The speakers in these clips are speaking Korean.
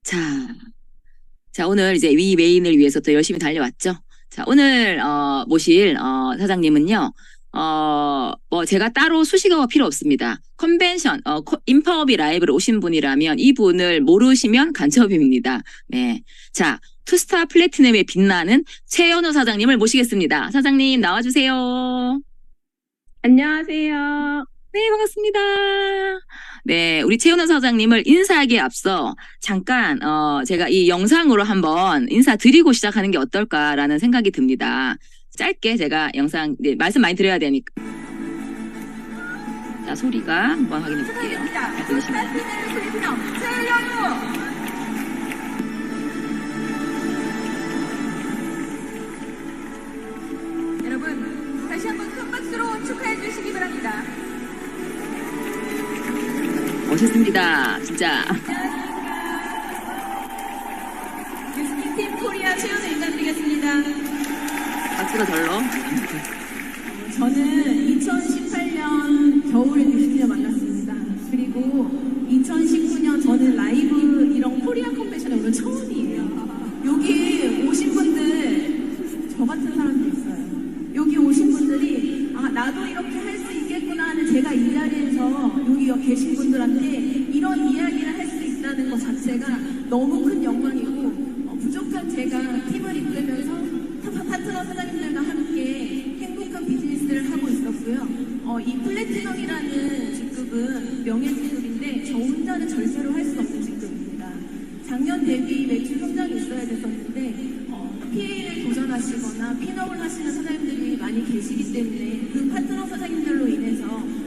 자, 자, 오늘 이제 위 메인을 위해서 또 열심히 달려왔죠. 자, 오늘, 모실, 사장님은요, 뭐, 제가 따로 수식어가 필요 없습니다. 컨벤션, 인파업이 라이브로 오신 분이라면 이분을 모르시면 간첩입니다. 네. 자, 투스타 플래티넘에 빛나는 최연우 사장님을 모시겠습니다. 사장님, 나와주세요. 안녕하세요. 네, 반갑습니다. 네, 우리 최은호 사장님을 인사하기에 앞서 잠깐 제가 이 영상으로 한번 인사드리고 시작하는 게 어떨까라는 생각이 듭니다. 짧게 제가 영상 말씀 많이 드려야 되니까. 자, 소리가 한번 확인해 볼게요. 잘 들리시나요? 여러분, 다시 한번 큰 박수로 축하해 주시기 바랍니다. 멋있습니다. 진짜. 뉴스팀 코리아 최연우 인사드리겠습니다. 박수가 절로. 저는 2018년 겨울에 뉴스팀을 만났습니다. 그리고 2019년 저는 라이브 이런 코리아 컨벤션에 오늘 처음이에요. 여기 오신 분들, 저 같은 사람도 있어요. 여기 오신 분들이 나도 이렇게 할 수 있겠구나 하는, 제가 이 자리에서 여기 계신 분들한테 이런 이야기를 할 수 있다는 것 자체가 너무 큰 영광이고, 부족한 제가 팀을 이끌면서 파트너 사장님들과 함께 행복한 비즈니스를 하고 있었고요. 이 플래티넘이라는 직급은 명예 직급인데 저 혼자는 절대로 할 수 없는 직급입니다. 작년 대비 매출 성장이 있어야 됐었는데 PA를 도전하시거나 핀업을 하시는 사장님들이 많이 계시기 때문에 그 파트너 사장님들로 인해서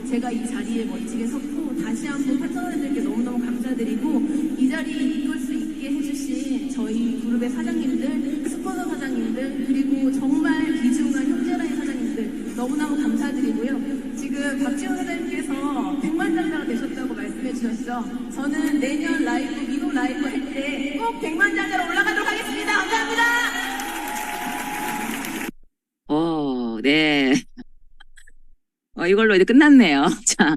제가 이 자리에 멋지게 섰고, 다시 한번 파트너들께 너무너무 감사드리고, 이 자리에 이끌 수 있게 해주신 저희 그룹의 사장님들, 스포너 사장님들, 그리고 정말 귀중한 형제라인 사장님들 너무너무 감사드리고요. 지금 박지원 사장님께서 백만장자가 되셨다고 말씀해 주셨죠. 저는 내년 라이브, 미국 라이브 할 때 꼭 백만장자로 올라가도록 하겠습니다. 감사합니다. 네. 이걸로 이제 끝났네요. 자,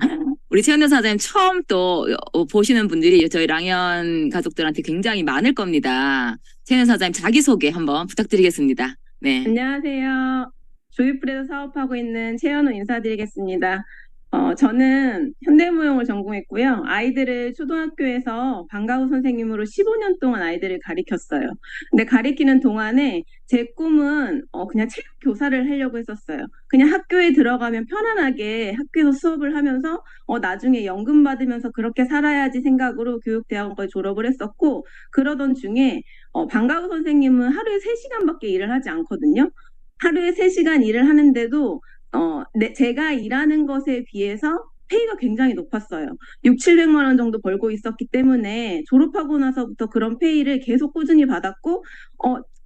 우리 최은호 사장님 처음 또 보시는 분들이 저희 랑연 가족들한테 굉장히 많을 겁니다. 최은호 사장님 자기소개 한번 부탁드리겠습니다. 네. 안녕하세요. 조이풀에서 사업하고 있는 최연우 인사드리겠습니다. 저는 현대무용을 전공했고요. 아이들을 초등학교에서 방과후 선생님으로 15년 동안 아이들을 가리켰어요. 근데 가리키는 동안에 제 꿈은 그냥 체육 교사를 하려고 했었어요. 그냥 학교에 들어가면 편안하게 학교에서 수업을 하면서 나중에 연금 받으면서 그렇게 살아야지 생각으로 교육대학원까지 졸업을 했었고, 그러던 중에 방과후 선생님은 하루에 3시간밖에 일을 하지 않거든요. 하루에 3시간 일을 하는데도 제가 일하는 것에 비해서 페이가 굉장히 높았어요. 6, 700만 원 정도 벌고 있었기 때문에 졸업하고 나서부터 그런 페이를 계속 꾸준히 받았고,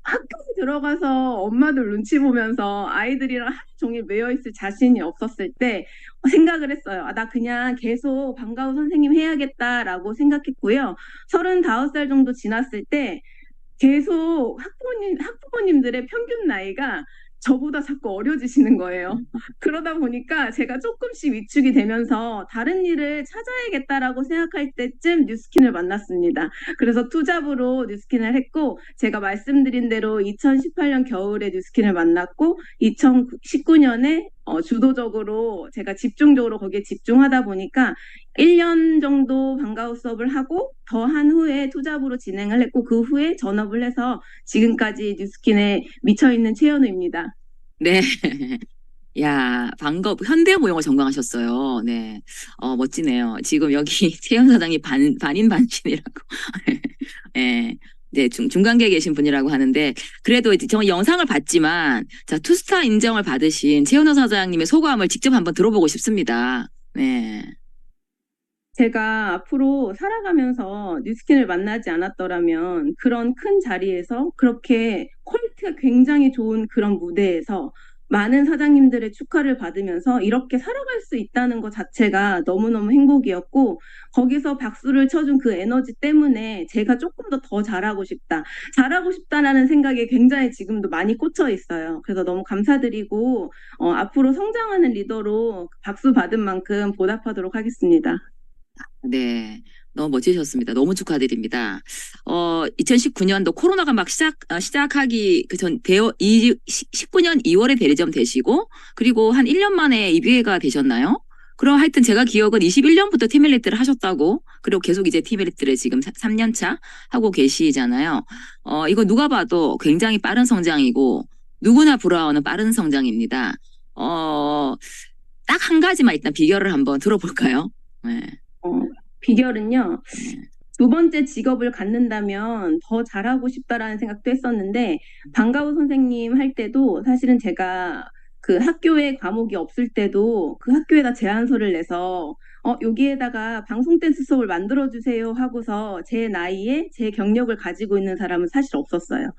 학교에 들어가서 엄마들 눈치 보면서 아이들이랑 하루 종일 매여 있을 자신이 없었을 때 생각을 했어요. 나 그냥 계속 방과후 선생님 해야겠다라고 생각했고요. 35살 정도 지났을 때 계속 학부모님들의 평균 나이가 저보다 자꾸 어려지시는 거예요. 그러다 보니까 제가 조금씩 위축이 되면서 다른 일을 찾아야겠다라고 생각할 때쯤 뉴스킨을 만났습니다. 그래서 투잡으로 뉴스킨을 했고, 제가 말씀드린 대로 2018년 겨울에 뉴스킨을 만났고, 2019년에 주도적으로 제가 집중적으로 거기에 집중하다 보니까 1년 정도 방과후 수업을 하고 더 한 후에 투잡으로 진행을 했고, 그 후에 전업을 해서 지금까지 뉴스킨에 미쳐있는 최연우입니다. 네. 야, 현대무용을 전공하셨어요. 네. 멋지네요. 지금 여기 최현 사장이 반인반신이라고. 네. 네, 중간계에 계신 분이라고 하는데, 그래도 이제 저 영상을 봤지만, 자, 투스타 인정을 받으신 최현호 사장님의 소감을 직접 한번 들어보고 싶습니다. 네. 제가 앞으로 살아가면서 뉴스킨을 만나지 않았더라면 그런 큰 자리에서 그렇게 퀄리티가 굉장히 좋은 그런 무대에서 많은 사장님들의 축하를 받으면서 이렇게 살아갈 수 있다는 것 자체가 너무너무 행복이었고, 거기서 박수를 쳐준 그 에너지 때문에 제가 조금 더 잘하고 싶다라는 생각에 굉장히 지금도 많이 꽂혀 있어요. 그래서 너무 감사드리고 앞으로 성장하는 리더로 박수 받은 만큼 보답하도록 하겠습니다. 네. 너무 멋지셨습니다. 너무 축하드립니다. 2019년도 코로나가 막 시작하기 그 전, 19년 2월에 대리점 되시고, 그리고 한 1년 만에 EBA가 되셨나요? 그럼 하여튼 제가 기억은 21년부터 팀엘리트를 하셨다고, 그리고 계속 이제 팀엘리트를 지금 3년 차 하고 계시잖아요. 이거 누가 봐도 굉장히 빠른 성장이고, 누구나 부러워하는 빠른 성장입니다. 딱 한 가지만 일단 비결을 한번 들어볼까요? 네. 비결은요. 두 번째 직업을 갖는다면 더 잘하고 싶다라는 생각도 했었는데, 방과후 선생님 할 때도 사실은 제가 그 학교에 과목이 없을 때도 그 학교에다 제안서를 내서 여기에다가 방송 댄스 수업을 만들어주세요 하고서 제 나이에 제 경력을 가지고 있는 사람은 사실 없었어요.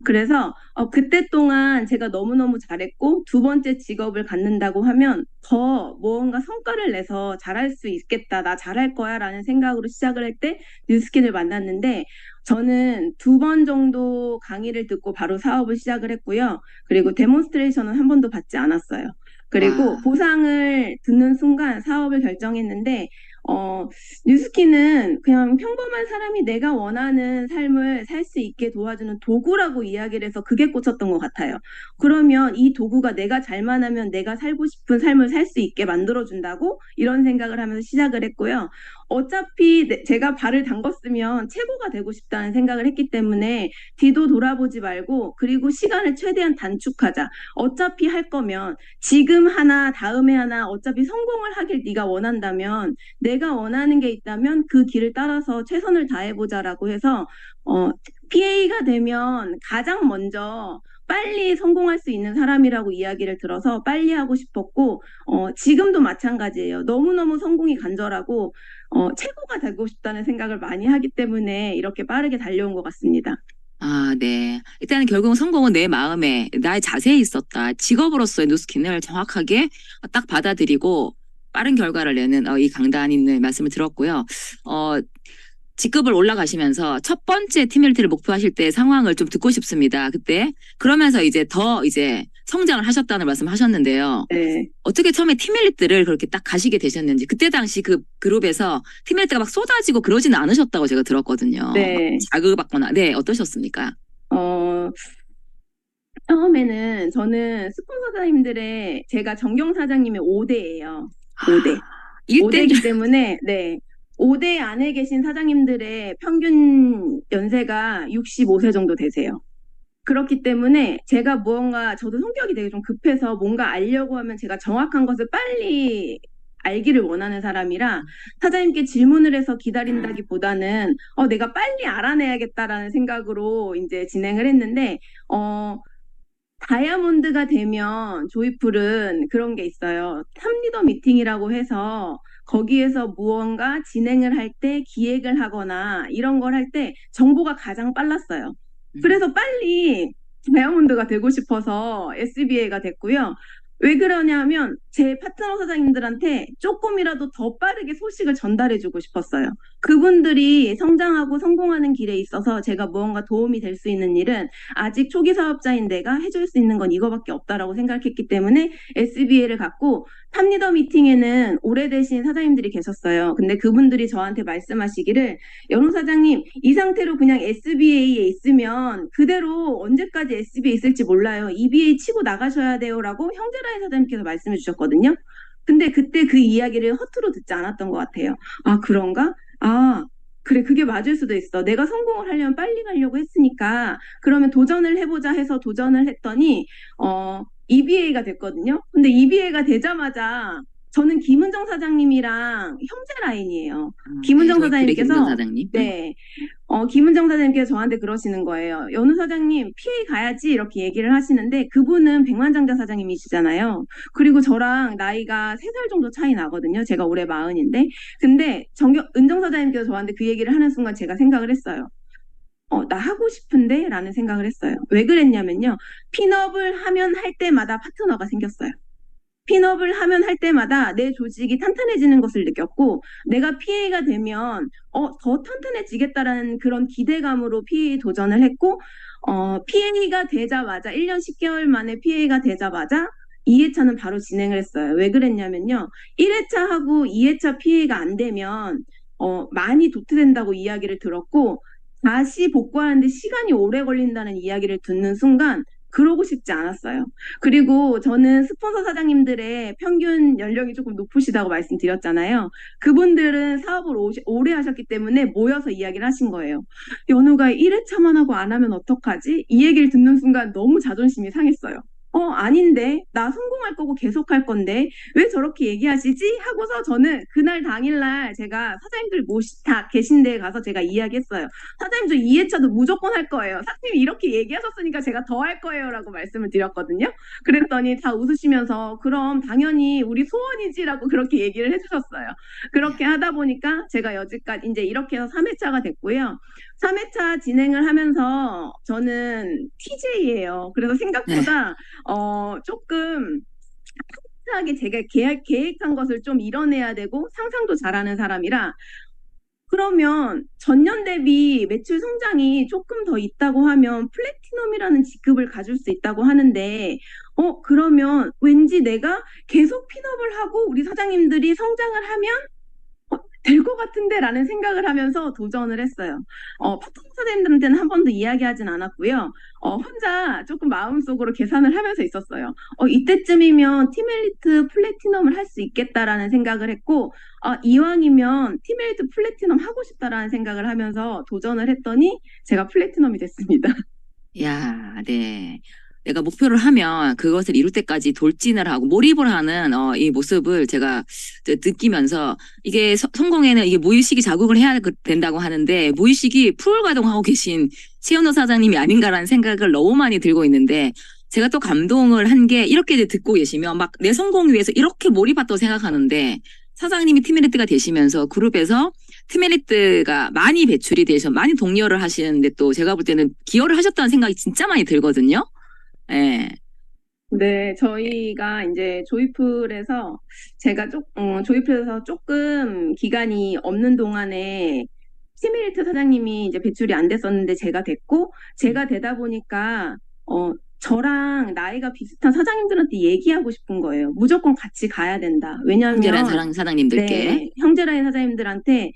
그래서 그때 동안 제가 너무너무 잘했고 두 번째 직업을 갖는다고 하면 더 무언가 성과를 내서 잘할 수 있겠다, 나 잘할 거야 라는 생각으로 시작을 할 때 뉴스킨을 만났는데, 저는 두 번 정도 강의를 듣고 바로 사업을 시작을 했고요. 그리고 데몬스트레이션은 한 번도 받지 않았어요. 그리고 와. 보상을 듣는 순간 사업을 결정했는데, 뉴스킨은 그냥 평범한 사람이 내가 원하는 삶을 살 수 있게 도와주는 도구라고 이야기를 해서 그게 꽂혔던 것 같아요. 그러면 이 도구가 내가 잘만 하면 내가 살고 싶은 삶을 살 수 있게 만들어준다고 이런 생각을 하면서 시작을 했고요. 어차피 제가 발을 담궜으면 최고가 되고 싶다는 생각을 했기 때문에 뒤도 돌아보지 말고, 그리고 시간을 최대한 단축하자. 어차피 할 거면 지금 하나 다음에 하나 어차피 성공을 하길 네가 원한다면, 내가 원하는 게 있다면 그 길을 따라서 최선을 다해보자라고 해서 PA가 되면 가장 먼저 빨리 성공할 수 있는 사람이라고 이야기를 들어서 빨리 하고 싶었고, 지금도 마찬가지예요. 너무너무 성공이 간절하고 최고가 되고 싶다는 생각을 많이 하기 때문에 이렇게 빠르게 달려온 것 같습니다. 아, 네. 일단은 결국은 성공은 내 마음에, 나의 자세에 있었다. 직업으로서의 뉴스킨을 정확하게 딱 받아들이고 빠른 결과를 내는 이 강단있는 말씀을 들었고요. 직급을 올라가시면서 첫 번째 팀멜리트를 목표하실 때 상황을 좀 듣고 싶습니다. 그때. 그러면서 이제 더 이제 성장을 하셨다는 말씀하셨는데요. 네. 어떻게 처음에 팀멜리트를 그렇게 딱 가시게 되셨는지, 그때 당시 그 그룹에서 팀멜리트가 막 쏟아지고 그러지는 않으셨다고 제가 들었거든요. 네. 자극받거나. 네, 어떠셨습니까? 처음에는 저는 스폰서사님들의 제가 정경 사장님의 5대예요. 5대. 5대이기 때문에, 네. 5대 안에 계신 사장님들의 평균 연세가 65세 정도 되세요. 그렇기 때문에 제가 무언가, 저도 성격이 되게 좀 급해서 뭔가 알려고 하면 제가 정확한 것을 빨리 알기를 원하는 사람이라 사장님께 질문을 해서 기다린다기보다는 내가 빨리 알아내야겠다라는 생각으로 이제 진행을 했는데, 다이아몬드가 되면 조이풀은 그런 게 있어요. 탑리더 미팅이라고 해서 거기에서 무언가 진행을 할 때 기획을 하거나 이런 걸 할 때 정보가 가장 빨랐어요. 그래서 빨리 다이아몬드가 되고 싶어서 SBA가 됐고요. 왜 그러냐면 제 파트너 사장님들한테 조금이라도 더 빠르게 소식을 전달해주고 싶었어요. 그분들이 성장하고 성공하는 길에 있어서 제가 무언가 도움이 될 수 있는 일은 아직 초기 사업자인 내가 해줄 수 있는 건 이거밖에 없다라고 생각했기 때문에 SBA를 갖고, 탑리더 미팅에는 오래되신 사장님들이 계셨어요. 근데 그분들이 저한테 말씀하시기를, 연호 사장님, 이 상태로 그냥 SBA에 있으면 그대로 언제까지 SBA에 있을지 몰라요. EBA 치고 나가셔야 돼요라고 형제라인 사장님께서 말씀해 주셨거든요. 근데 그때 그 이야기를 허투루 듣지 않았던 것 같아요. 아, 그런가? 아, 그래, 그게 맞을 수도 있어. 내가 성공을 하려면 빨리 가려고 했으니까 그러면 도전을 해보자 해서 도전을 했더니 EBA가 됐거든요. 근데 EBA가 되자마자 저는 김은정 사장님이랑 형제 라인이에요. 김은정 사장님께서 김은정 사장님. 네, 김은정 사장님께서 저한테 그러시는 거예요. 연우 사장님 PA 가야지 이렇게 얘기를 하시는데, 그분은 백만장자 사장님이시잖아요. 그리고 저랑 나이가 3살 정도 차이 나거든요. 제가 올해 40인데. 근데 은정 사장님께서 저한테 그 얘기를 하는 순간 제가 생각을 했어요. 나 하고 싶은데? 라는 생각을 했어요. 왜 그랬냐면요. 핀업을 하면 할 때마다 파트너가 생겼어요. 핀업을 하면 할 때마다 내 조직이 탄탄해지는 것을 느꼈고, 내가 PA가 되면 더 탄탄해지겠다라는 그런 기대감으로 PA 도전을 했고, PA가 되자마자 1년 10개월 만에 PA가 되자마자 2회차는 바로 진행을 했어요. 왜 그랬냐면요. 1회차하고 2회차 PA가 안 되면 많이 도태된다고 이야기를 들었고, 다시 복구하는데 시간이 오래 걸린다는 이야기를 듣는 순간 그러고 싶지 않았어요. 그리고 저는 스폰서 사장님들의 평균 연령이 조금 높으시다고 말씀드렸잖아요. 그분들은 사업을 오래 하셨기 때문에 모여서 이야기를 하신 거예요. 연우가 1회차만 하고 안 하면 어떡하지? 이 얘기를 듣는 순간 너무 자존심이 상했어요. 아닌데. 나 성공할 거고 계속 할 건데. 왜 저렇게 얘기하시지? 하고서 저는 그날 당일날 제가 사장님들 다 계신 데에 가서 제가 이야기했어요. 사장님 저 2회차도 무조건 할 거예요. 사장님이 이렇게 얘기하셨으니까 제가 더 할 거예요 라고 말씀을 드렸거든요. 그랬더니 다 웃으시면서 그럼 당연히 우리 소원이지라고 그렇게 얘기를 해주셨어요. 그렇게 하다 보니까 제가 여지까지 이제 이렇게 해서 3회차가 됐고요. 3회차 진행을 하면서 저는 TJ예요. 그래서 네. 생각보다 조금 하게 제가 계획한 것을 좀 이뤄내야 되고 상상도 잘하는 사람이라 그러면 전년 대비 매출 성장이 조금 더 있다고 하면 플래티넘이라는 직급을 가질 수 있다고 하는데 그러면 왠지 내가 계속 핀업을 하고 우리 사장님들이 성장을 하면 될 것 같은데 라는 생각을 하면서 도전을 했어요. 파트너 사장님들한테는 한 번도 이야기하진 않았고요. 혼자 조금 마음속으로 계산을 하면서 있었어요. 이때쯤이면 팀엘리트 플래티넘을 할 수 있겠다라는 생각을 했고 이왕이면 팀엘리트 플래티넘 하고 싶다라는 생각을 하면서 도전을 했더니 제가 플래티넘이 됐습니다. 야, 네. 내가 목표를 하면 그것을 이룰 때까지 돌진을 하고 몰입을 하는 이 모습을 제가 느끼면서 이게 성공에는 이게 무의식이 자극을 해야 된다고 하는데 무의식이 풀 가동하고 계신 최현우 사장님이 아닌가라는 생각을 너무 많이 들고 있는데 제가 또 감동을 한 게 이렇게 이제 듣고 계시면 막 내 성공 위해서 이렇게 몰입했다고 생각하는데 사장님이 팀메리트가 되시면서 그룹에서 팀메리트가 많이 배출이 되셔 많이 독려를 하시는데 또 제가 볼 때는 기여를 하셨다는 생각이 진짜 많이 들거든요. 예. 네, 저희가 이제 조이풀에서 조이풀에서 조금 기간이 없는 동안에 팀메리트 사장님이 이제 배출이 안 됐었는데 제가 됐고 제가 되다 보니까 저랑 나이가 비슷한 사장님들한테 얘기하고 싶은 거예요. 무조건 같이 가야 된다. 형제란 왜냐하면 사장님들께. 네, 형제라인 사장님들한테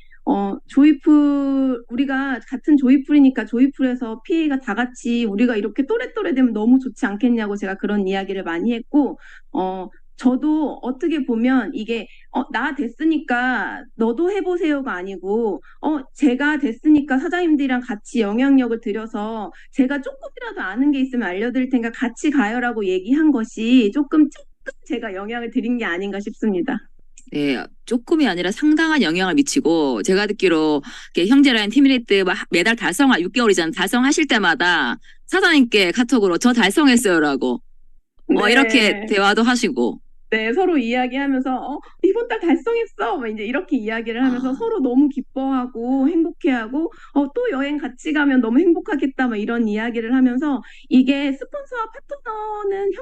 우리가 같은 조이풀이니까 조이풀에서 PA가 다 같이 우리가 이렇게 또래또래 되면 너무 좋지 않겠냐고 제가 그런 이야기를 많이 했고, 저도 어떻게 보면 이게, 나 됐으니까 너도 해보세요가 아니고, 제가 됐으니까 사장님들이랑 같이 영향력을 들여서 제가 조금이라도 아는 게 있으면 알려드릴 테니까 같이 가요라고 얘기한 것이 조금 제가 영향을 드린 게 아닌가 싶습니다. 네, 조금이 아니라 상당한 영향을 미치고 제가 듣기로 형제라인 팀리트 매달 6개월이잖아. 달성하실 때마다 사장님께 카톡으로 저 달성했어요라고 네. 이렇게 대화도 하시고. 네, 서로 이야기하면서 이번 달 달성했어. 막 이제 이렇게 이야기를 하면서 서로 너무 기뻐하고 행복해하고 또 여행 같이 가면 너무 행복하겠다. 막 이런 이야기를 하면서 이게 스폰서와 파트너는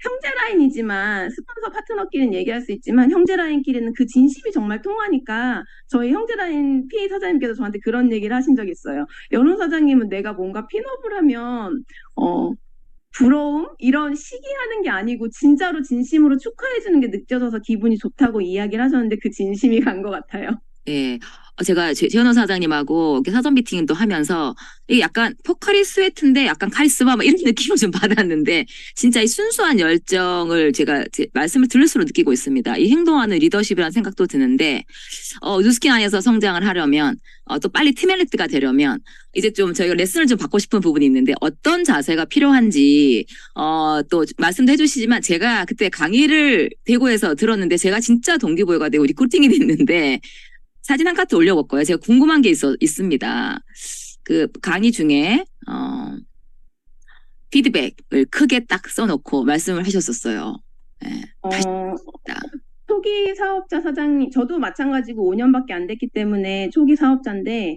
형제 라인이지만 스폰서 파트너끼리는 얘기할 수 있지만 형제 라인끼리는 그 진심이 정말 통하니까 저희 형제 라인 PA 사장님께서 저한테 그런 얘기를 하신 적이 있어요. 연호 사장님은 내가 뭔가 핀업을 하면 부러움? 이런 시기하는 게 아니고 진짜로 진심으로 축하해주는 게 느껴져서 기분이 좋다고 이야기를 하셨는데 그 진심이 간 것 같아요. 예. 제가 최현호 사장님하고 이렇게 사전 미팅도 하면서 이게 약간 포카리 스웨트인데 약간 카리스마 막 이런 느낌을 좀 받았는데 진짜 이 순수한 열정을 제가 말씀을 들을수록 느끼고 있습니다. 이 행동하는 리더십이라는 생각도 드는데 뉴스킨 안에서 성장을 하려면 또 빨리 팀멜리트가 되려면 이제 좀 저희가 레슨을 좀 받고 싶은 부분이 있는데 어떤 자세가 필요한지 또 말씀도 해주시지만 제가 그때 강의를 대구에서 들었는데 제가 진짜 동기부여가 되고 리크루팅이 됐는데 사진 한 카트 올려볼 거예요. 제가 궁금한 게 있습니다. 그 강의 중에 피드백을 크게 딱 써놓고 말씀을 하셨었어요. 네, 초기 사업자 사장님, 저도 마찬가지고 5년밖에 안 됐기 때문에 초기 사업자인데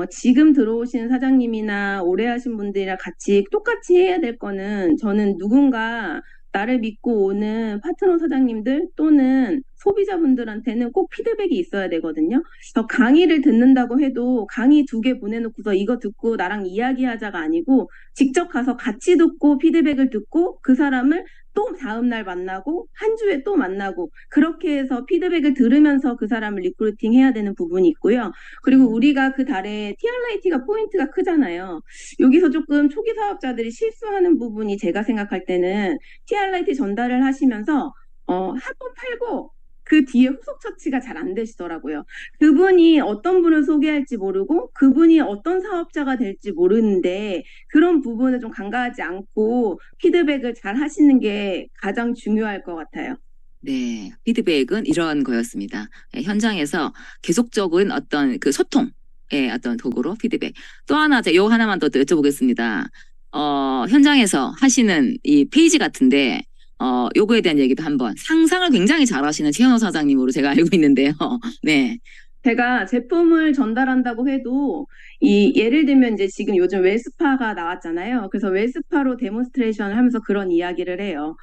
지금 들어오신 사장님이나 오래 하신 분들이랑 같이 똑같이 해야 될 거는 저는 누군가 나를 믿고 오는 파트너 사장님들 또는 소비자분들한테는 꼭 피드백이 있어야 되거든요. 강의를 듣는다고 해도 강의 2개 보내놓고서 이거 듣고 나랑 이야기하자가 아니고 직접 가서 같이 듣고 피드백을 듣고 그 사람을 또 다음날 만나고 한 주에 또 만나고 그렇게 해서 피드백을 들으면서 그 사람을 리크루팅 해야 되는 부분이 있고요. 그리고 우리가 그 달에 TRIT가 포인트가 크잖아요. 여기서 조금 초기 사업자들이 실수하는 부분이 제가 생각할 때는 TRIT 전달을 하시면서 한 번 팔고 그 뒤에 후속 처치가 잘 안 되시더라고요. 그분이 어떤 분을 소개할지 모르고 그분이 어떤 사업자가 될지 모르는데 그런 부분을 좀 간과하지 않고 피드백을 잘 하시는 게 가장 중요할 것 같아요. 네, 피드백은 이런 거였습니다. 예, 현장에서 계속적인 어떤 그 소통의 어떤 도구로 피드백. 또 하나, 요 하나만 더 여쭤보겠습니다. 현장에서 하시는 이 페이지 같은데, 요거에 대한 얘기도 한번. 상상을 굉장히 잘 하시는 최현호 사장님으로 제가 알고 있는데요. 네. 제가 제품을 전달한다고 해도 예를 들면 이제 지금 요즘 웰스파가 나왔잖아요. 그래서 웰스파로 데몬스트레이션을 하면서 그런 이야기를 해요.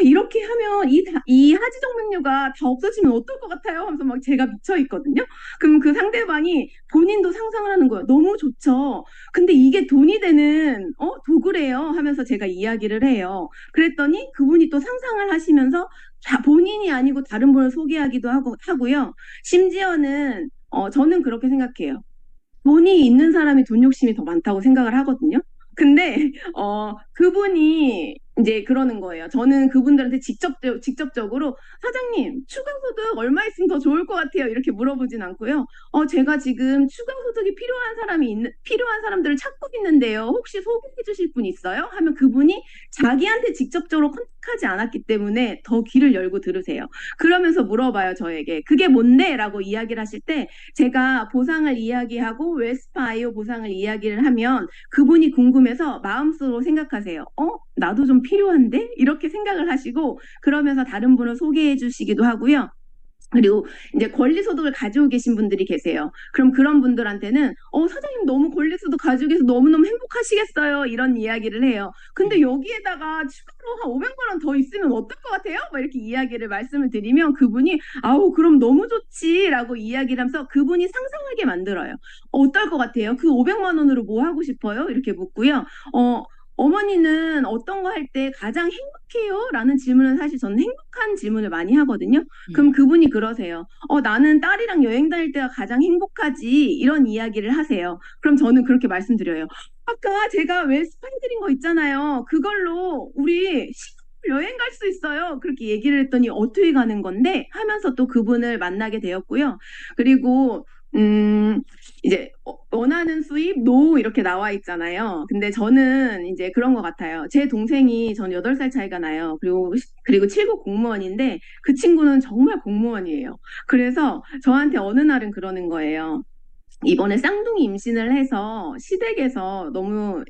이렇게 하면 이 하지정 맥류가 다 없어지면 어떨 것 같아요? 하면서 막 제가 미쳐 있거든요. 그럼 그 상대방이 본인도 상상을 하는 거예요. 너무 좋죠. 근데 이게 돈이 되는 도구래요. 하면서 제가 이야기를 해요. 그랬더니 그분이 또 상상을 하시면서 본인이 아니고 다른 분을 소개하기도 하고요. 심지어는 저는 그렇게 생각해요. 돈이 있는 사람이 돈 욕심이 더 많다고 생각을 하거든요. 근데 그분이 이제 그러는 거예요. 저는 그분들한테 직접적으로 사장님 추가 소득 얼마 있으면 더 좋을 것 같아요. 이렇게 물어보진 않고요. 제가 지금 추가 소득이 필요한 사람들을 찾고 있는데요. 혹시 소개해 주실 분 있어요? 하면 그분이 자기한테 직접적으로 컨택하지 않았기 때문에 더 귀를 열고 들으세요. 그러면서 물어봐요, 저에게. 그게 뭔데? 라고 이야기를 하실 때 제가 보상을 이야기하고 웰스파 IO 보상을 이야기를 하면 그분이 궁금해서 마음속으로 생각하세요. 나도 좀 필요한데? 이렇게 생각을 하시고 그러면서 다른 분을 소개해 주시기도 하고요. 그리고 이제 권리소득을 가지고 계신 분들이 계세요. 그럼 그런 분들한테는 사장님 너무 권리소득 가지고 계셔서 너무너무 행복하시겠어요. 이런 이야기를 해요. 근데 여기에다가 추가로 한 500만 원 더 있으면 어떨 것 같아요? 막 이렇게 이야기를 말씀을 드리면 그분이 아우 그럼 너무 좋지라고 이야기를 하면서 그분이 상상하게 만들어요. 어떨 것 같아요? 그 500만 원으로 뭐 하고 싶어요? 이렇게 묻고요. 어머니는 어떤 거 할 때 가장 행복해요? 라는 질문은 사실 저는 행복한 질문을 많이 하거든요. 그럼 그분이 그러세요. 나는 딸이랑 여행 다닐 때가 가장 행복하지. 이런 이야기를 하세요. 그럼 저는 그렇게 말씀드려요. 아까 제가 웰스파 해드린 거 있잖아요. 그걸로 우리 여행 갈 수 있어요. 그렇게 얘기를 했더니 어떻게 가는 건데? 하면서 또 그분을 만나게 되었고요. 그리고 이제 원하는 수입, 노후 이렇게 나와 있잖아요. 근데 저는 이제 그런 것 같아요. 제 동생이 전 8살 차이가 나요. 그리고 7급 공무원인데 그 친구는 정말 공무원이에요. 그래서 저한테 어느 날은 그러는 거예요. 이번에 쌍둥이 임신을 해서 시댁에서 너무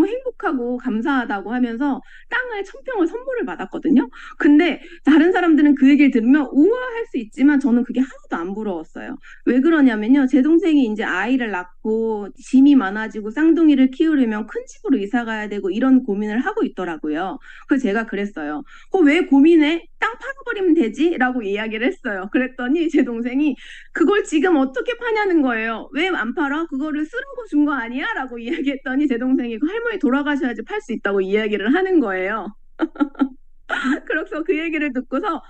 행복하고 감사하다고 하면서 땅을 1,000평을 선물을 받았거든요. 근데 다른 사람들은 그 얘기를 들으면 우아할 수 있지만 저는 그게 하나도 안 부러웠어요. 왜 그러냐면요. 제 동생이 이제 아이를 낳고 짐이 많아지고 쌍둥이를 키우려면 큰 집으로 이사 가야 되고 이런 고민을 하고 있더라고요. 그래서 제가 그랬어요. 왜 고민해? 땅 팔아버리면 되지? 라고 이야기를 했어요. 그랬더니 제 동생이 그걸 지금 어떻게 파냐는 거예요. 왜 안 팔아? 그거를 쓰라고 준 거 아니야? 라고 이야기했더니 제 동생이 그 할머니 돌아가셔야지 팔 수 있다고 이야기를 하는 거예요. 그래서 그 얘기를 듣고서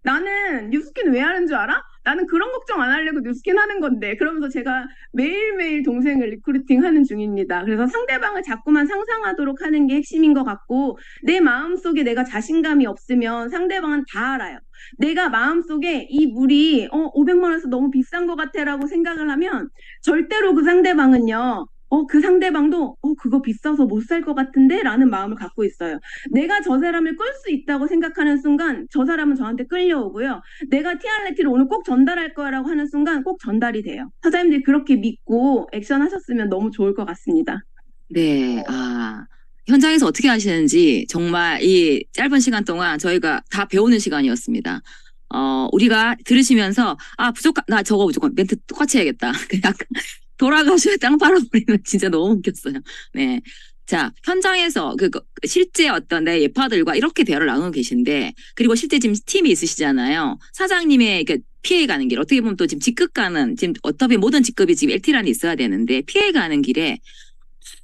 나는 뉴스킨 왜 하는 줄 알아? 나는 그런 걱정 안 하려고 뉴스킨 하는 건데 그러면서 제가 매일매일 동생을 리크루팅 하는 중입니다. 그래서 상대방을 자꾸만 상상하도록 하는 게 핵심인 것 같고 내 마음속에 내가 자신감이 없으면 상대방은 다 알아요. 내가 마음속에 이 물이 500만 원에서 너무 비싼 것 같아 라고 생각을 하면 절대로 그 상대방은요. 그 상대방도 그거 비싸서 못 살 것 같은데 라는 마음을 갖고 있어요. 내가 저 사람을 끌 수 있다고 생각하는 순간 저 사람은 저한테 끌려오고요. 내가 TRIT를 오늘 꼭 전달할 거라고 하는 순간 꼭 전달이 돼요. 사장님들이 그렇게 믿고 액션 하셨으면 너무 좋을 것 같습니다. 네, 현장에서 어떻게 하시는지 정말 이 짧은 시간 동안 저희가 다 배우는 시간이었습니다. 우리가 들으시면서 나 저거 무조건 멘트 똑같이 해야겠다. 그냥 돌아가셔야 땅 팔아버리면 진짜 너무 웃겼어요. 네. 자, 현장에서 실제 어떤 내 예파들과 이렇게 대화를 나누고 계신데, 그리고 실제 지금 팀이 있으시잖아요. 사장님의 피해 가는 길, 어떻게 보면 또 지금 직급 가는, 지금 어차피 모든 직급이 지금 LT란이 있어야 되는데, 피해 가는 길에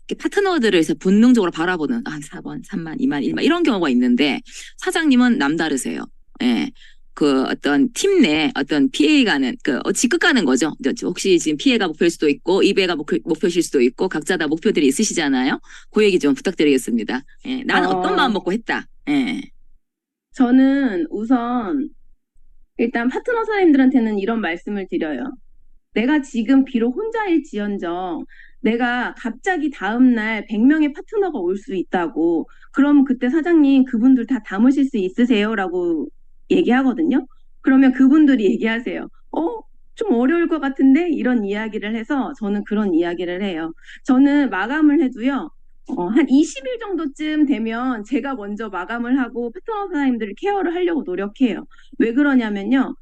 이렇게 파트너들을 해서 본능적으로 바라보는 4번, 3만, 2만, 1만 이런 경우가 있는데 사장님은 남다르세요. 예. 그 어떤 팀 내 어떤 피해가는 직급 가는 거죠. 혹시 지금 피해가 목표일 수도 있고 이배가 목표실 수도 있고 각자 다 목표들이 있으시잖아요. 그 얘기 좀 부탁드리겠습니다. 예. 난 어떤 마음 먹고 했다. 예. 저는 우선 일단 파트너 사장님들한테는 이런 말씀을 드려요. 내가 지금 비록 혼자일지언정 내가 갑자기 다음날 100명의 파트너가 올 수 있다고 그럼 그때 사장님 그분들 다 담으실 수 있으세요? 라고 얘기하거든요. 그러면 그분들이 얘기하세요. 좀 어려울 것 같은데? 이런 이야기를 해서 저는 그런 이야기를 해요. 저는 마감을 해도요. 한 20일 정도쯤 되면 제가 먼저 마감을 하고 파트너 사장님들을 케어를 하려고 노력해요. 왜 그러냐면요.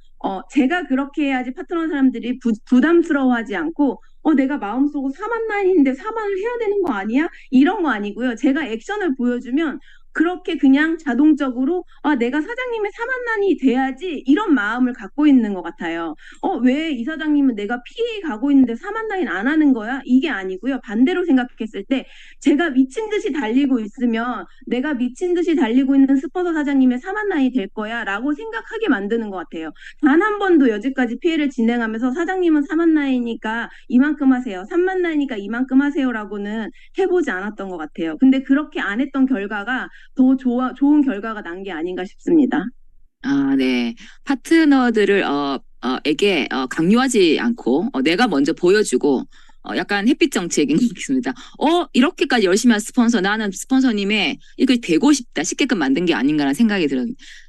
제가 그렇게 해야지 파트너 사람들이 부담스러워하지 않고, 내가 마음속으로 4만 라인인데 4만을 해야 되는 거 아니야? 이런 거 아니고요. 제가 액션을 보여주면 그렇게 그냥 자동적으로, 내가 사장님의 4만 라인이 돼야지 이런 마음을 갖고 있는 것 같아요. 왜 이 사장님은 내가 PA 가고 있는데 4만 라인 안 하는 거야? 이게 아니고요. 반대로 생각했을 때 제가 미친 듯이 달리고 있으면 내가 미친 듯이 달리고 있는 스포서 사장님의 4만 라인이 될 거야 라고 생각하게 만드는 것 같아요. 단 한 번도 여지까지 피해를 진행하면서 사장님은 4만 라인이니까 이만큼 하세요. 3만 라인이니까 이만큼 하세요라고는 해보지 않았던 것 같아요. 근데 그렇게 안 했던 결과가 더 좋은 결과가 난 게 아닌가 싶습니다. 네. 파트너들을, 에게, 강요하지 않고, 내가 먼저 보여주고, 약간 햇빛 정책인 것 같습니다. 이렇게까지 열심히 한 스폰서, 나는 스폰서님의 이걸 되고 싶다, 싶게끔 만든 게 아닌가라는 생각이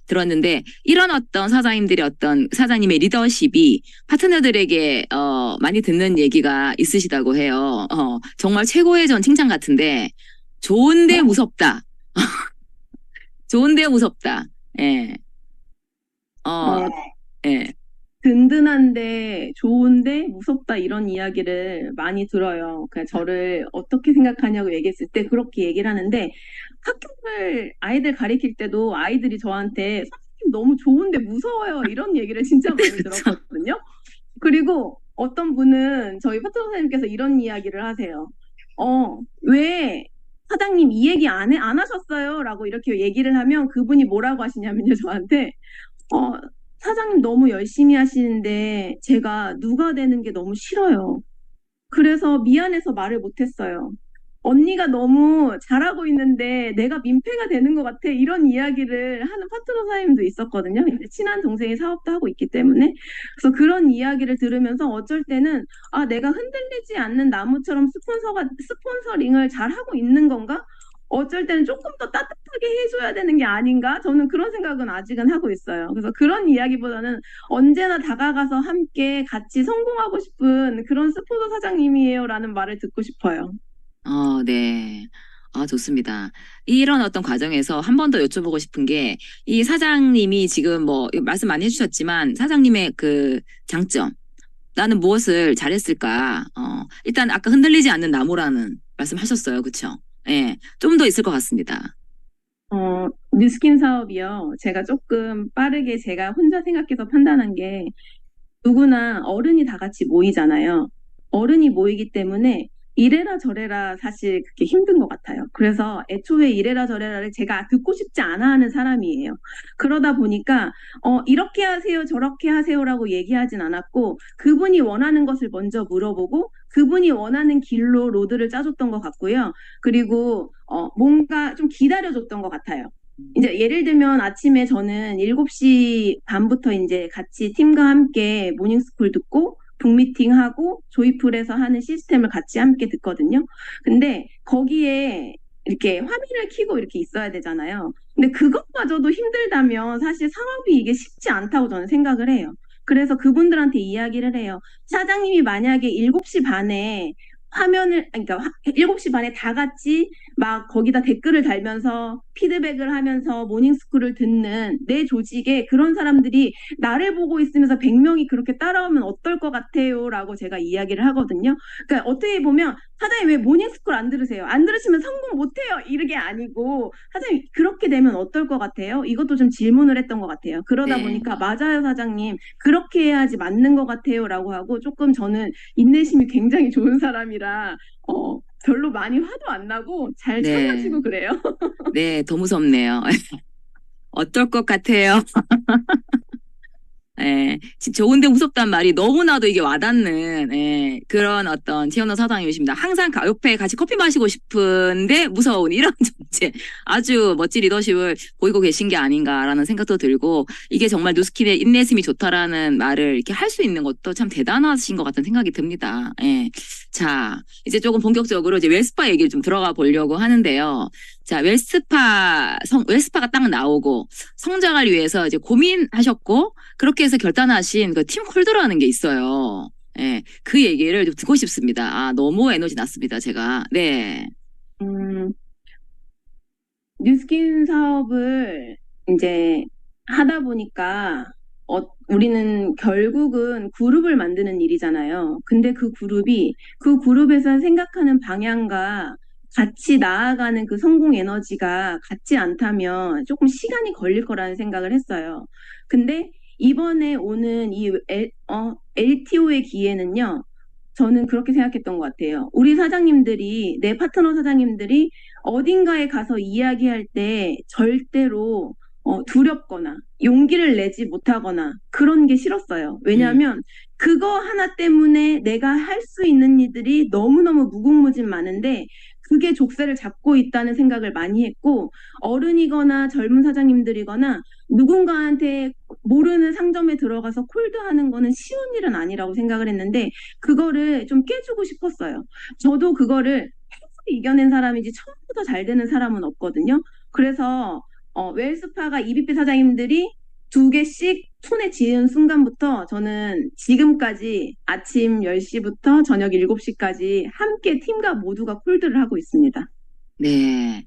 들었는데, 이런 어떤 사장님의 리더십이 파트너들에게, 많이 듣는 얘기가 있으시다고 해요. 정말 최고의 전 칭찬 같은데, 좋은데 무섭다. 좋은데 무섭다. 예. 예. 든든한데 좋은데 무섭다 이런 이야기를 많이 들어요. 그냥 저를 어떻게 생각하냐고 얘기했을 때 그렇게 얘기를 하는데 학교를 아이들 가리킬 때도 아이들이 저한테 선생님 너무 좋은데 무서워요 이런 얘기를 진짜 많이 그쵸. 들었거든요. 그리고 어떤 분은 저희 파트너 선생님께서 이런 이야기를 하세요. 왜 사장님 이 얘기 안 하셨어요? 라고 이렇게 얘기를 하면 그분이 뭐라고 하시냐면요, 저한테. 사장님 너무 열심히 하시는데 제가 누가 되는 게 너무 싫어요. 그래서 미안해서 말을 못했어요. 언니가 너무 잘하고 있는데 내가 민폐가 되는 것 같아. 이런 이야기를 하는 파트너 사장님도 있었거든요. 이제 친한 동생이 사업도 하고 있기 때문에. 그래서 그런 이야기를 들으면서 어쩔 때는 내가 흔들리지 않는 나무처럼 스폰서링을 잘하고 있는 건가? 어쩔 때는 조금 더 따뜻하게 해줘야 되는 게 아닌가? 저는 그런 생각은 아직은 하고 있어요. 그래서 그런 이야기보다는 언제나 다가가서 함께 같이 성공하고 싶은 그런 스폰서 사장님이에요라는 말을 듣고 싶어요. 네. 좋습니다. 이런 어떤 과정에서 한 번 더 여쭤보고 싶은 게, 이 사장님이 지금 말씀 많이 해주셨지만, 사장님의 그 장점, 나는 무엇을 잘했을까? 일단 아까 흔들리지 않는 나무라는 말씀 하셨어요. 그쵸? 예. 좀 더 있을 것 같습니다. 뉴스킨 사업이요. 제가 조금 빠르게 제가 혼자 생각해서 판단한 게 누구나 어른이 다 같이 모이잖아요. 어른이 모이기 때문에 이래라 저래라 사실 그게 힘든 것 같아요. 그래서 애초에 이래라 저래라를 제가 듣고 싶지 않아 하는 사람이에요. 그러다 보니까 이렇게 하세요 저렇게 하세요라고 얘기하진 않았고 그분이 원하는 것을 먼저 물어보고 그분이 원하는 길로 로드를 짜줬던 것 같고요. 그리고 뭔가 좀 기다려줬던 것 같아요. 이제 예를 들면 아침에 저는 7시 반부터 이제 같이 팀과 함께 모닝스쿨 듣고 북미팅하고 조이풀에서 하는 시스템을 같이 함께 듣거든요. 근데 거기에 이렇게 화면을 켜고 이렇게 있어야 되잖아요. 근데 그것마저도 힘들다면 사실 사업이 이게 쉽지 않다고 저는 생각을 해요. 그래서 그분들한테 이야기를 해요. 사장님이 만약에 7시 반에 그러니까 7시 반에 다 같이 막 거기다 댓글을 달면서 피드백을 하면서 모닝스쿨을 듣는 내 조직에 그런 사람들이 나를 보고 있으면서 100명이 그렇게 따라오면 어떨 것 같아요? 라고 제가 이야기를 하거든요. 그러니까 어떻게 보면 사장님 왜 모닝스쿨 안 들으세요? 안 들으시면 성공 못해요. 이게 아니고 사장님 그렇게 되면 어떨 것 같아요? 이것도 좀 질문을 했던 것 같아요. 그러다 네. 보니까 맞아요 사장님 그렇게 해야지 맞는 것 같아요 라고 하고 조금 저는 인내심이 굉장히 좋은 사람이라 별로 많이 화도 안 나고 잘 네. 참아주고 그래요. 네, 더 무섭네요. 어떨 것 같아요? 예, 좋은데 무섭단 말이 너무나도 이게 와닿는, 예, 그런 어떤 최현우 사장님이십니다. 항상 옆에 같이 커피 마시고 싶은데 무서운 이런 존재. 아주 멋진 리더십을 보이고 계신 게 아닌가라는 생각도 들고, 이게 정말 누스킨의 인내심이 좋다라는 말을 이렇게 할 수 있는 것도 참 대단하신 것 같은 생각이 듭니다. 예. 자, 이제 조금 본격적으로 이제 웰스파 얘기를 좀 들어가 보려고 하는데요. 자, 웰스파가 딱 나오고 성장을 위해서 이제 고민하셨고, 그렇게 해서 결단하신 그 팀 콜드라는 게 있어요. 예, 그 얘기를 좀 듣고 싶습니다. 아, 너무 에너지 났습니다, 제가. 네. 뉴스킨 사업을 이제 하다 보니까 우리는 결국은 그룹을 만드는 일이잖아요. 근데 그 그룹에서 생각하는 방향과 같이 나아가는 그 성공 에너지가 같지 않다면 조금 시간이 걸릴 거라는 생각을 했어요. 근데 이번에 오는 이 LTO의 기회는요, 저는 그렇게 생각했던 것 같아요. 우리 사장님들이, 내 파트너 사장님들이 어딘가에 가서 이야기할 때 절대로 두렵거나 용기를 내지 못하거나 그런 게 싫었어요. 왜냐하면 그거 하나 때문에 내가 할 수 있는 일들이 너무너무 무궁무진 많은데 그게 족쇄를 잡고 있다는 생각을 많이 했고, 어른이거나 젊은 사장님들이거나 누군가한테 모르는 상점에 들어가서 콜드하는 거는 쉬운 일은 아니라고 생각을 했는데 그거를 좀 깨주고 싶었어요. 저도 그거를 이겨낸 사람이지 처음부터 잘 되는 사람은 없거든요. 그래서 웰스파가 EBP 사장님들이 2개씩 손에 쥐은 순간부터 저는 지금까지 아침 10시부터 저녁 7시까지 함께 팀과 모두가 콜드를 하고 있습니다. 네.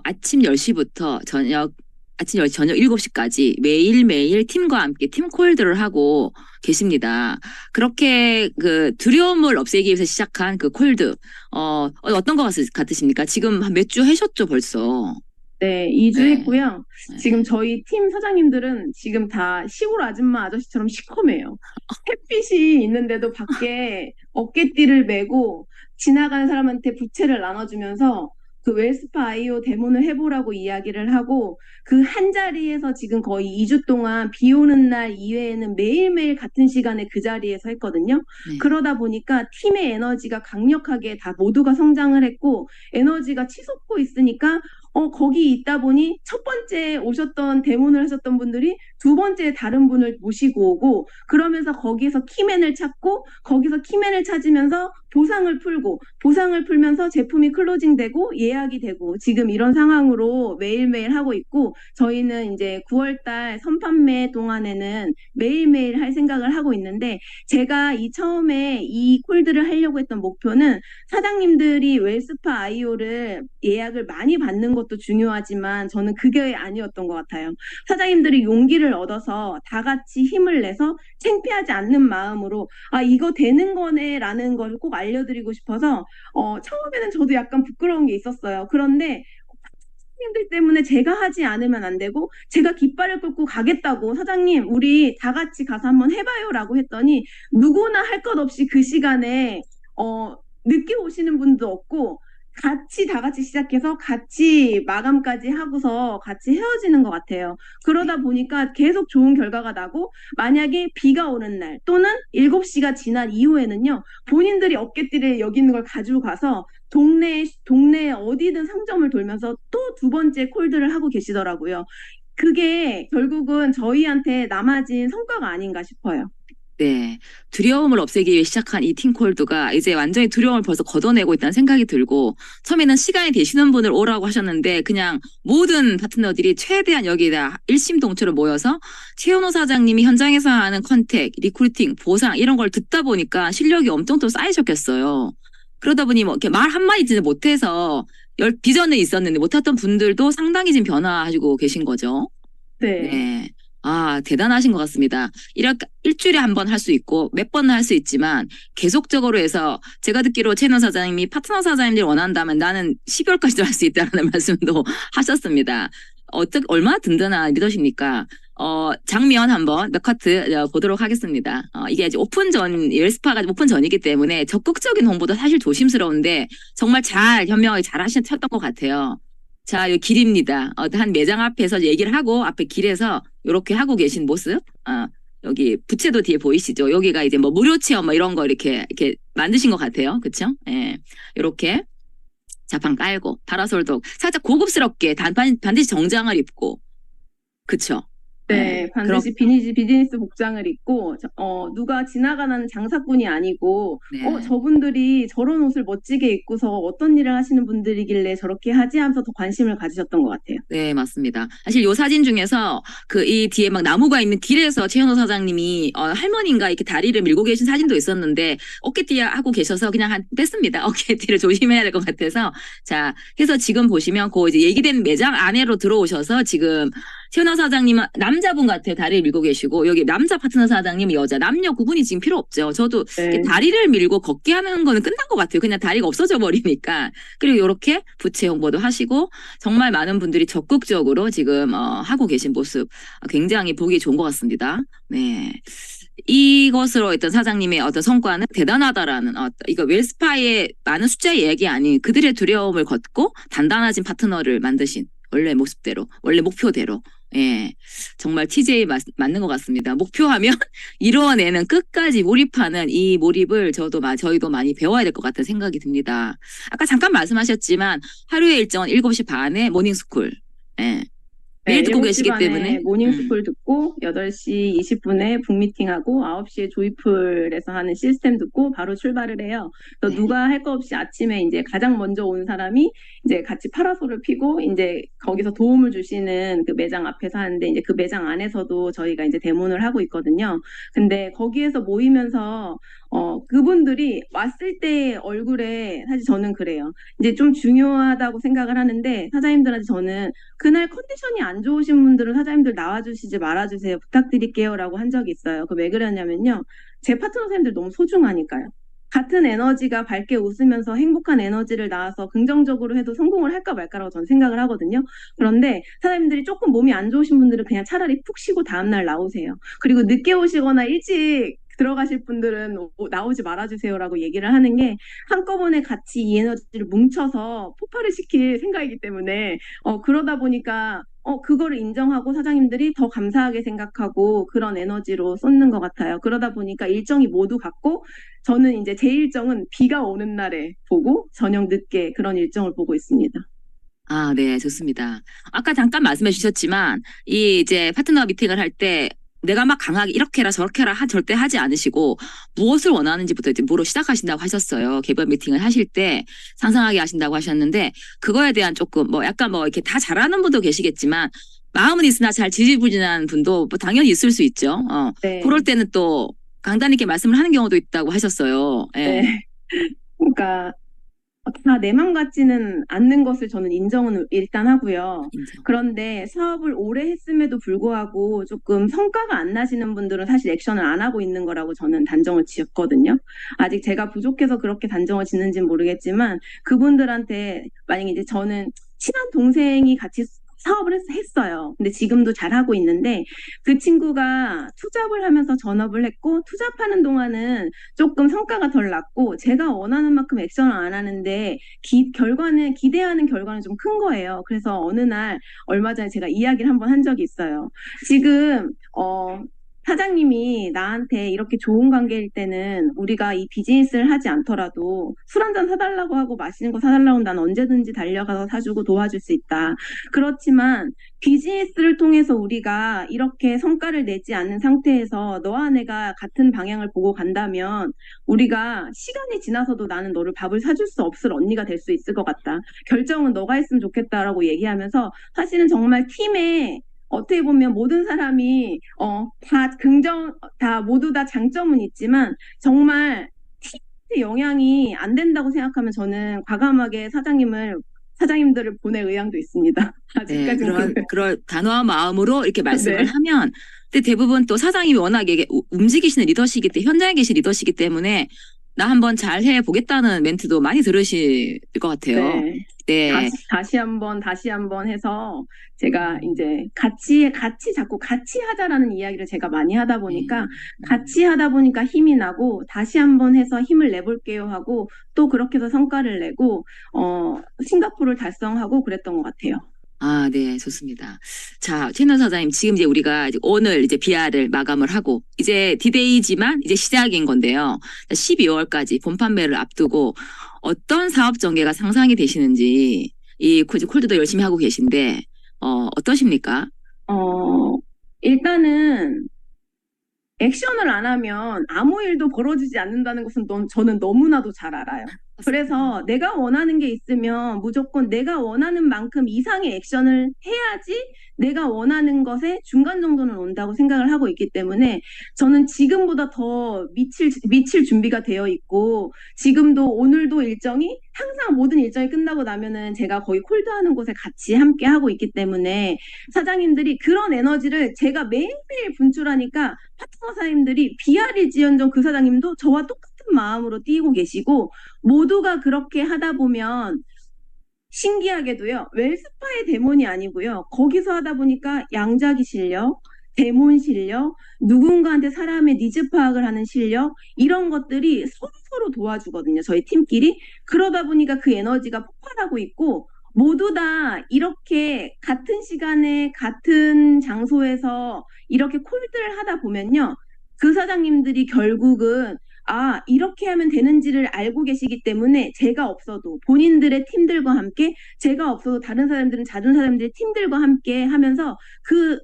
아침 10시부터 저녁 7시까지 매일매일 팀과 함께 팀 콜드를 하고 계십니다. 그렇게 그 두려움을 없애기 위해서 시작한 그 콜드, 어떤 것 같으십니까? 지금 몇 주 하셨죠, 벌써? 네, 2주 네. 했고요. 네. 지금 저희 팀 사장님들은 지금 다 시골 아줌마 아저씨처럼 시커매요. 햇빛이 있는데도 밖에 어깨띠를 메고 지나가는 사람한테 부채를 나눠주면서 그 웰스파 아이오 데모를 해보라고 이야기를 하고 그 한 자리에서 지금 거의 2주 동안 비 오는 날 이외에는 매일매일 같은 시간에 그 자리에서 했거든요. 네. 그러다 보니까 팀의 에너지가 강력하게 다 모두가 성장을 했고 에너지가 치솟고 있으니까 거기 있다 보니 첫 번째 오셨던 데모를 하셨던 분들이 두 번째 다른 분을 모시고 오고 그러면서 거기에서 키맨을 찾고 거기서 키맨을 찾으면서 보상을 풀면서 제품이 클로징되고 예약이 되고 지금 이런 상황으로 매일매일 하고 있고 저희는 이제 9월달 선판매 동안에는 매일매일 할 생각을 하고 있는데 제가 처음에 이 콜드를 하려고 했던 목표는 사장님들이 웰스파 아이오를 예약을 많이 받는 것도 중요하지만 저는 그게 아니었던 것 같아요. 사장님들이 용기를 얻어서 다 같이 힘을 내서 창피하지 않는 마음으로 이거 되는 거네라는 걸 꼭 알려드리고 싶어서 처음에는 저도 약간 부끄러운 게 있었어요. 그런데 사장님들 때문에 제가 하지 않으면 안 되고 제가 깃발을 끌고 가겠다고 사장님 우리 다 같이 가서 한번 해봐요라고 했더니 누구나 할 것 없이 그 시간에 늦게 오시는 분도 없고 다 같이 시작해서 같이 마감까지 하고서 같이 헤어지는 것 같아요. 그러다 보니까 계속 좋은 결과가 나고 만약에 비가 오는 날 또는 7시가 지난 이후에는요. 본인들이 어깨띠를 여기 있는 걸 가지고 가서 동네 어디든 상점을 돌면서 또 두 번째 콜드를 하고 계시더라고요. 그게 결국은 저희한테 남아진 성과가 아닌가 싶어요. 네. 두려움을 없애기 위해 시작한 이 팀콜드가 이제 완전히 두려움을 벌써 걷어내고 있다는 생각이 들고 처음에는 시간이 되시는 분을 오라고 하셨는데 그냥 모든 파트너들이 최대한 여기다 일심동체로 모여서 최현호 사장님이 현장에서 하는 컨택, 리크루팅, 보상 이런 걸 듣다 보니까 실력이 엄청 또 쌓이셨겠어요. 그러다 보니 뭐 이렇게 말 한마디 진짜 못해서 비전은 있었는데 못했던 분들도 상당히 지금 변화하시고 계신 거죠. 네. 네. 아, 대단하신 것 같습니다. 이렇게 일주일에 한 번 할 수 있고 몇 번 할 수 있지만 계속적으로 해서 제가 듣기로 채널 사장님이 파트너 사장님들 원한다면 나는 12월까지도 할 수 있다는 말씀도 하셨습니다. 얼마나 든든한 리더십니까? 장면 한번 몇 커트 보도록 하겠습니다. 이게 이제 열스파가 오픈 전이기 때문에 적극적인 홍보도 사실 조심스러운데 정말 현명하게 잘 하셨던 것 같아요. 자, 여기 길입니다. 한 매장 앞에서 얘기를 하고 앞에 길에서 이렇게 하고 계신 모습. 여기 부채도 뒤에 보이시죠? 여기가 이제 뭐 무료 체험 뭐 이런 거 이렇게 만드신 것 같아요. 그쵸? 예. 이렇게 자판 깔고 파라솔도 살짝 고급스럽게 반드시 정장을 입고. 그쵸? 네, 예. 반드시 비즈니스 복장을 입고, 누가 지나가는 장사꾼이 아니고, 네. 저분들이 저런 옷을 멋지게 입고서 어떤 일을 하시는 분들이길래 저렇게 하지 하면서 더 관심을 가지셨던 것 같아요. 네, 맞습니다. 사실 요 사진 중에서 이 뒤에 막 나무가 있는 길에서 최현호 사장님이 할머니인가 이렇게 다리를 밀고 계신 사진도 있었는데 어깨띠 하고 계셔서 그냥 뺐습니다. 어깨띠를 조심해야 될 것 같아서. 자, 그래서 지금 보시면 이제 얘기된 매장 안으로 들어오셔서 지금 최현호 사장님은 남자분 같아요. 다리를 밀고 계시고 여기 남자 파트너 사장님은 여자. 남녀 구분이 지금 필요 없죠. 저도 네. 다리를 밀고 걷게 하는 거는 끝난 것 같아요. 그냥 다리가 없어져 버리니까. 그리고 이렇게 부채 홍보도 하시고 정말 많은 분들이 적극적으로 지금 하고 계신 모습 굉장히 보기 좋은 것 같습니다. 네. 이것으로 일단 사장님의 어떤 성과는 대단하다라는 이거 웰스파의 많은 숫자의 얘기 아닌 그들의 두려움을 걷고 단단해진 파트너를 만드신 원래 모습대로 원래 목표대로 예 정말 TJ 맞는 것 같습니다. 목표하면 이뤄내는 끝까지 몰입하는 이 몰입을 저희도 많이 배워야 될 것 같은 생각이 듭니다. 아까 잠깐 말씀하셨지만 하루의 일정은 7시 반에 모닝스쿨 예. 매일 듣고 7시 계시기 반에 때문에 모닝스쿨 듣고 8시 20분에 북미팅하고 9시에 조이풀에서 하는 시스템 듣고 바로 출발을 해요. 그래서 네. 누가 할 거 없이 아침에 이제 가장 먼저 온 사람이 이제 같이 파라솔을 피고 이제 거기서 도움을 주시는 그 매장 앞에서 하는데 이제 그 매장 안에서도 저희가 이제 대문을 하고 있거든요. 근데 거기에서 모이면서 그분들이 왔을 때 얼굴에 사실 저는 그래요. 이제 좀 중요하다고 생각을 하는데 사장님들한테 저는 그날 컨디션이 안 좋으신 분들은 사장님들 나와주시지 말아주세요. 부탁드릴게요라고 한 적이 있어요. 그 왜 그러냐면요. 제 파트너 사장님들 너무 소중하니까요. 같은 에너지가 밝게 웃으면서 행복한 에너지를 낳아서 긍정적으로 해도 성공을 할까 말까라고 저는 생각을 하거든요. 그런데 사장님들이 조금 몸이 안 좋으신 분들은 그냥 차라리 푹 쉬고 다음날 나오세요. 그리고 늦게 오시거나 일찍 들어가실 분들은 나오지 말아주세요라고 얘기를 하는 게 한꺼번에 같이 이 에너지를 뭉쳐서 폭발을 시킬 생각이기 때문에 그러다 보니까 그거를 인정하고 사장님들이 더 감사하게 생각하고 그런 에너지로 쏟는 것 같아요. 그러다 보니까 일정이 모두 같고 저는 이제 제 일정은 비가 오는 날에 보고 저녁 늦게 그런 일정을 보고 있습니다. 아, 네, 좋습니다. 아까 잠깐 말씀해 주셨지만 이제 파트너 미팅을 할 때 내가 막 강하게 이렇게 해라 저렇게 해라 절대 하지 않으시고 무엇을 원하는지부터 이제 물어 시작하신다고 하셨어요. 개별 미팅을 하실 때 상상하게 하신다고 하셨는데 그거에 대한 조금 약간 이렇게 다 잘하는 분도 계시겠지만 마음은 있으나 잘 지지부진한 분도 당연히 있을 수 있죠. 네. 그럴 때는 또 강단 있게 말씀을 하는 경우도 있다고 하셨어요. 예. 네. 그러니까 다 내 맘 같지는 않는 것을 저는 인정은 일단 하고요. 인정. 그런데 사업을 오래 했음에도 불구하고 조금 성과가 안 나시는 분들은 사실 액션을 안 하고 있는 거라고 저는 단정을 지었거든요. 아직 제가 부족해서 그렇게 단정을 짓는지는 모르겠지만 그분들한테 만약에 이제 저는 친한 동생이 같이 사업을 했어요. 근데 지금도 잘하고 있는데 그 친구가 투잡을 하면서 전업을 했고 투잡하는 동안은 조금 성과가 덜 났고 제가 원하는 만큼 액션을 안 하는데 기대하는 결과는 좀 큰 거예요. 그래서 어느 날 얼마 전에 제가 이야기를 한번 한 적이 있어요. 지금 사장님이 나한테 이렇게 좋은 관계일 때는 우리가 이 비즈니스를 하지 않더라도 술 한잔 사달라고 하고 맛있는 거 사달라고 하면 난 언제든지 달려가서 사주고 도와줄 수 있다. 그렇지만 비즈니스를 통해서 우리가 이렇게 성과를 내지 않는 상태에서 너와 내가 같은 방향을 보고 간다면 우리가 시간이 지나서도 나는 너를 밥을 사줄 수 없을 언니가 될 수 있을 것 같다. 결정은 너가 했으면 좋겠다라고 얘기하면서 사실은 정말 팀에 어떻게 보면 모든 사람이 다 모두 다 장점은 있지만 정말 팀의 영향이 안 된다고 생각하면 저는 과감하게 사장님을 사장님들을 보낼 의향도 있습니다. 네, 아직까지는 그런 단호한 마음으로 이렇게 말씀을 네. 하면, 근데 대부분 또 사장님이 워낙에 이게 움직이시는 리더시기 때문에, 현장에 계신 리더시기 때문에, 나 한번 잘 해보겠다는 멘트도 많이 들으실 것 같아요. 네. 네. 다시 한번 해서 제가 이제 같이 자꾸 같이 하자라는 이야기를 제가 많이 하다 보니까 같이 하다 보니까 힘이 나고 다시 한번 해서 힘을 내볼게요 하고 또 그렇게 해서 성과를 내고 싱가포르를 달성하고 그랬던 것 같아요. 아, 네, 좋습니다. 자, 최인원 사장님, 지금 이제 우리가 이제 오늘 이제 BR을 마감을 하고, 이제 디데이지만 이제 시작인 건데요. 12월까지 본 판매를 앞두고 어떤 사업 전개가 상상이 되시는지, 이 콜드도 열심히 하고 계신데, 어떠십니까? 일단은 액션을 안 하면 아무 일도 벌어지지 않는다는 것은 저는 너무나도 잘 알아요. 그래서 내가 원하는 게 있으면 무조건 내가 원하는 만큼 이상의 액션을 해야지 내가 원하는 것에 중간 정도는 온다고 생각을 하고 있기 때문에 저는 지금보다 더 미칠 준비가 되어 있고 지금도 오늘도 일정이 항상 모든 일정이 끝나고 나면은 제가 거의 콜드하는 곳에 같이 함께 하고 있기 때문에 사장님들이 그런 에너지를 제가 매일매일 분출하니까 파트너 사장님들이 비아리지언정 그 사장님도 저와 똑같은 마음으로 뛰고 계시고 모두가 그렇게 하다 보면 신기하게도요. 웰스파의 데몬이 아니고요. 거기서 하다 보니까 양자기 실력, 데몬 실력, 누군가한테 사람의 니즈 파악을 하는 실력 이런 것들이 서로 도와주거든요. 저희 팀끼리. 그러다 보니까 그 에너지가 폭발하고 있고 모두 다 이렇게 같은 시간에 같은 장소에서 이렇게 콜드를 하다 보면요. 그 사장님들이 결국은 이렇게 하면 되는지를 알고 계시기 때문에 제가 없어도 본인들의 팀들과 함께 제가 없어도 다른 사람들은 다른 사람들의 팀들과 함께 하면서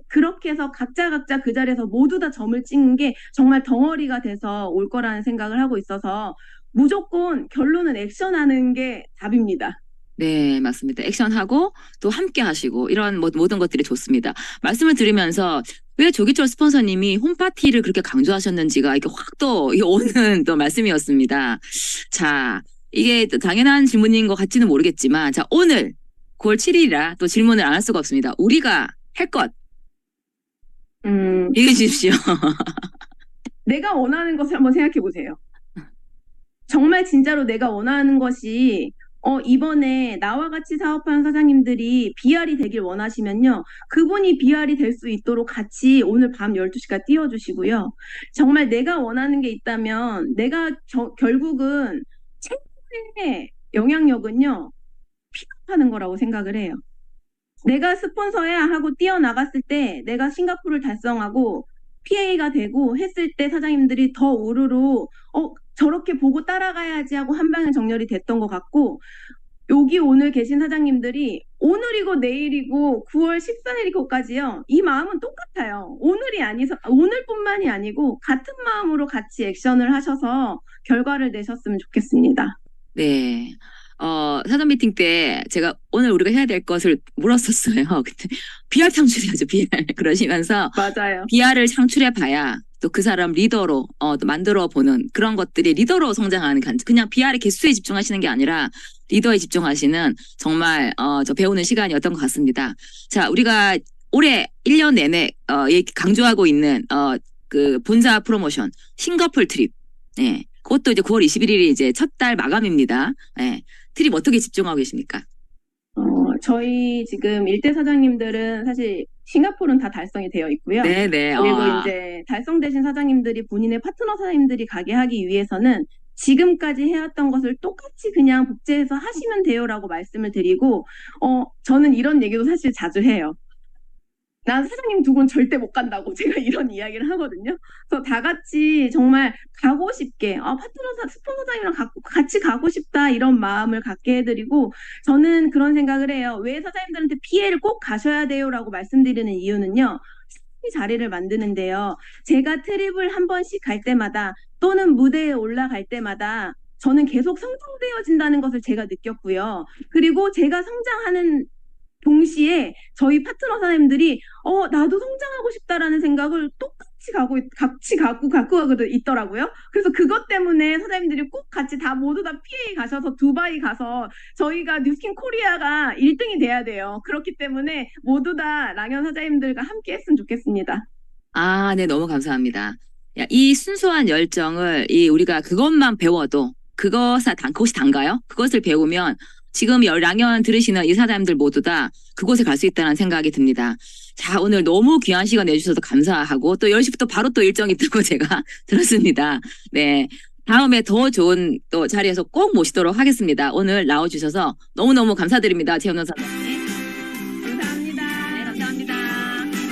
그렇게 해서 각자 그 자리에서 모두 다 점을 찍는 게 정말 덩어리가 돼서 올 거라는 생각을 하고 있어서 무조건 결론은 액션하는 게 답입니다. 네, 맞습니다. 액션하고 또 함께 하시고 이런 모든 것들이 좋습니다. 말씀을 드리면서 왜 조기철 스폰서님이 홈파티를 그렇게 강조하셨는지가 이게 확 또 오는 또 말씀이었습니다. 자, 이게 또 당연한 질문인 것 같지는 모르겠지만 자, 오늘 9월 7일이라 또 질문을 안 할 수가 없습니다. 우리가 할 것 얘기해 주십시오. 내가 원하는 것을 한번 생각해 보세요. 정말 진짜로 내가 원하는 것이 이번에 나와 같이 사업하는 사장님들이 BR이 되길 원하시면요. 그분이 BR이 될 수 있도록 같이 오늘 밤 12시까지 띄워주시고요. 정말 내가 원하는 게 있다면 내가 결국은 최고의 영향력은요. 픽업하는 거라고 생각을 해요. 내가 스폰서야 하고 뛰어나갔을 때 내가 싱가포르를 달성하고 PA가 되고 했을 때 사장님들이 더 우르르 저렇게 보고 따라가야지 하고 한 방에 정렬이 됐던 것 같고 여기 오늘 계신 사장님들이 오늘이고 내일이고 9월 14일이고까지요. 이 마음은 똑같아요. 오늘뿐만이 아니고 같은 마음으로 같이 액션을 하셔서 결과를 내셨으면 좋겠습니다. 네. 사전 미팅 때 제가 오늘 우리가 해야 될 것을 물었었어요. 그때 BR 창출해야죠, BR. 그러시면서 맞아요. BR을 창출해 봐야 또 그 사람 리더로 또 만들어 보는 그런 것들이 리더로 성장하는 그냥 BR의 개수에 집중하시는 게 아니라 리더에 집중하시는 정말 저 배우는 시간이었던 것 같습니다. 자, 우리가 올해 1년 내내 강조하고 있는 그 본사 프로모션 싱가포르 트립. 네. 그것도 이제 9월 21일이 이제 첫 달 마감입니다. 네. 트립 어떻게 집중하고 계십니까? 저희 지금 일대 사장님들은 사실 싱가포르는 다 달성이 되어 있고요. 네네. 그리고 이제 달성되신 사장님들이 본인의 파트너 사장님들이 가게 하기 위해서는 지금까지 해왔던 것을 똑같이 그냥 복제해서 하시면 돼요라고 말씀을 드리고, 저는 이런 얘기도 사실 자주 해요. 난 사장님 두 분 절대 못 간다고 제가 이런 이야기를 하거든요. 그래서 다 같이 정말 가고 싶게 스폰서장이랑 같이 가고 싶다 이런 마음을 갖게 해드리고 저는 그런 생각을 해요. 왜 사장님들한테 PA를 꼭 가셔야 돼요라고 말씀드리는 이유는요. 자리를 만드는데요. 제가 트립을 한 번씩 갈 때마다 또는 무대에 올라갈 때마다 저는 계속 성장되어진다는 것을 제가 느꼈고요. 그리고 제가 성장하는 동시에 저희 파트너 사장님들이 나도 성장하고 싶다라는 생각을 똑같이 같이 갖고 있더라고요. 그래서 그것 때문에 사장님들이 꼭 같이 모두 다 PA 가셔서 두바이 가서 저희가 뉴스킨 코리아가 1등이 돼야 돼요. 그렇기 때문에 모두 다 랑현 사장님들과 함께 했으면 좋겠습니다. 아, 네, 너무 감사합니다. 야, 이 순수한 열정을 우리가 그것만 배워도 그것이 단가요? 그것을 배우면 지금 랑연 들으시는 이 사장님들 모두 다 그곳에 갈 수 있다는 생각이 듭니다. 자, 오늘 너무 귀한 시간 내주셔서 감사하고 또 10시부터 바로 또 일정이 뜨고 제가 들었습니다. 네. 다음에 더 좋은 또 자리에서 꼭 모시도록 하겠습니다. 오늘 나와주셔서 너무너무 감사드립니다. 최은원 사장님.